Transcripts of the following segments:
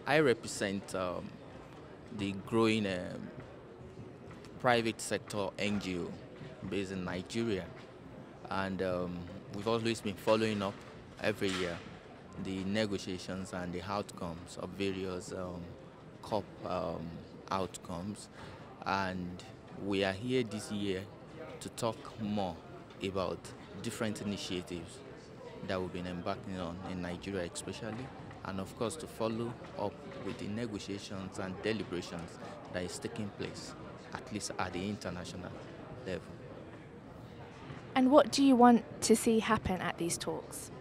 I represent the growing private sector NGO based in Nigeria, and we've always been following up every year the negotiations and the outcomes of various COP outcomes, and we are here this year to talk more about different initiatives that we've been embarking on in Nigeria especially, and of course to follow up with the negotiations and deliberations that is taking place, at least at the international level. And what do you want to see happen at these talks?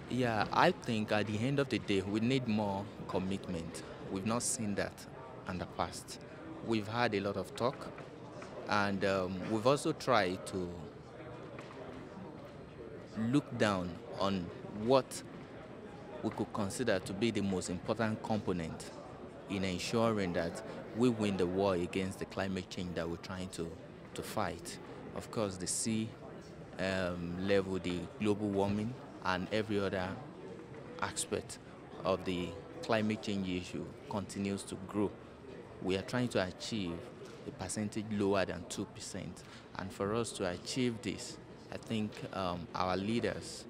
Yeah, I think at the end of the day, we need more commitment. We've not seen that in the past. We've had a lot of talk, and we've also tried to look down on what we could consider to be the most important component in ensuring that we win the war against the climate change that we're trying to fight. Of course, the sea level, the global warming, and every other aspect of the climate change issue continues to grow. We are trying to achieve a percentage lower than 2%. And for us to achieve this, I think our leaders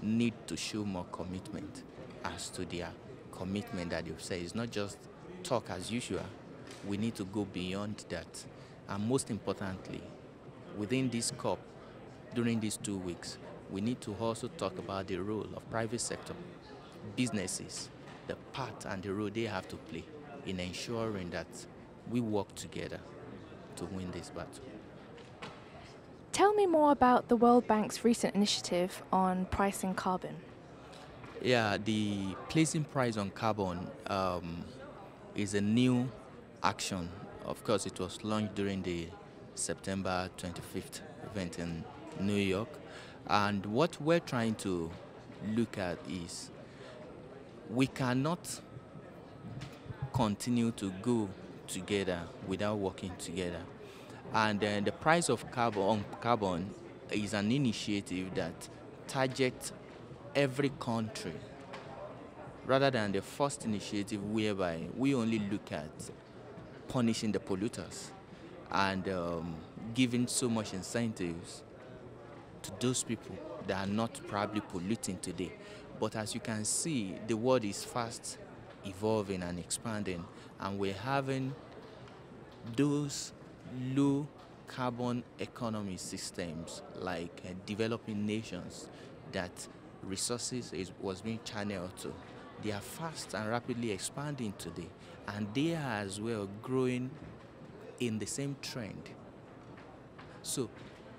need to show more commitment as to their commitment that they've said. It's not just talk as usual. We need to go beyond that. And most importantly, within this COP, during these 2 weeks, we need to also talk about the role of private sector, businesses, the part and the role they have to play in ensuring that we work together to win this battle. Tell me more about the World Bank's recent initiative on pricing carbon. Yeah, the placing price on carbon is a new action. Of course, it was launched during the September 25th event in New York. And what we're trying to look at is we cannot continue to go together without working together. And the price of carbon is an initiative that targets every country rather than the first initiative whereby we only look at punishing the polluters and giving so much incentives to those people that are not probably polluting today. But as you can see, the world is fast evolving and expanding, and we're having those low carbon economy systems like developing nations that resources was being channeled to. They are fast and rapidly expanding today, and they are as well growing in the same trend. So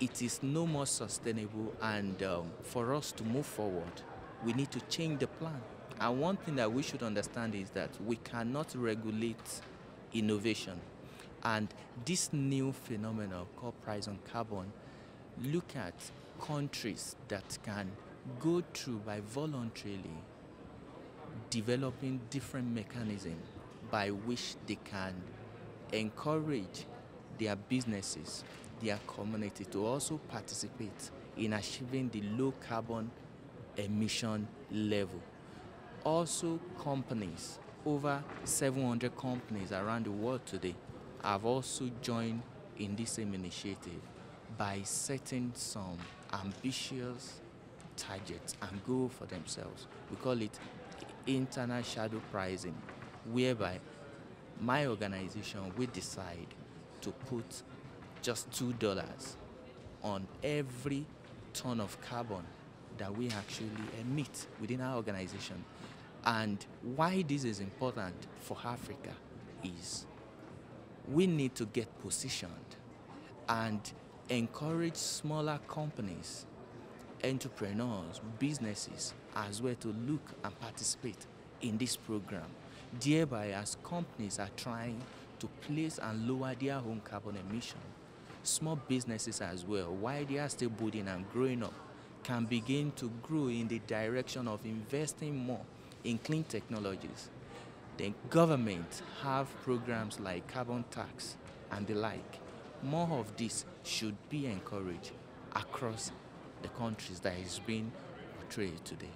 it is no more sustainable, and for us to move forward, we need to change the plan. And one thing that we should understand is that we cannot regulate innovation. And this new phenomenon called price on carbon, look at countries that can go through by voluntarily developing different mechanisms by which they can encourage their businesses, their community to also participate in achieving the low carbon emission level. Also, companies, over 700 companies around the world today, have also joined in this same initiative by setting some ambitious targets and goals for themselves. We call it internal shadow pricing, whereby my organization will decide to put just $2 on every ton of carbon that we actually emit within our organization. And why this is important for Africa is we need to get positioned and encourage smaller companies, entrepreneurs, businesses as well to look and participate in this program. Thereby, as companies are trying to place and lower their own carbon emission, small businesses as well, while they are still building and growing up, can begin to grow in the direction of investing more in clean technologies. The government have programs like carbon tax and the like. More of this should be encouraged across the countries that is being portrayed today.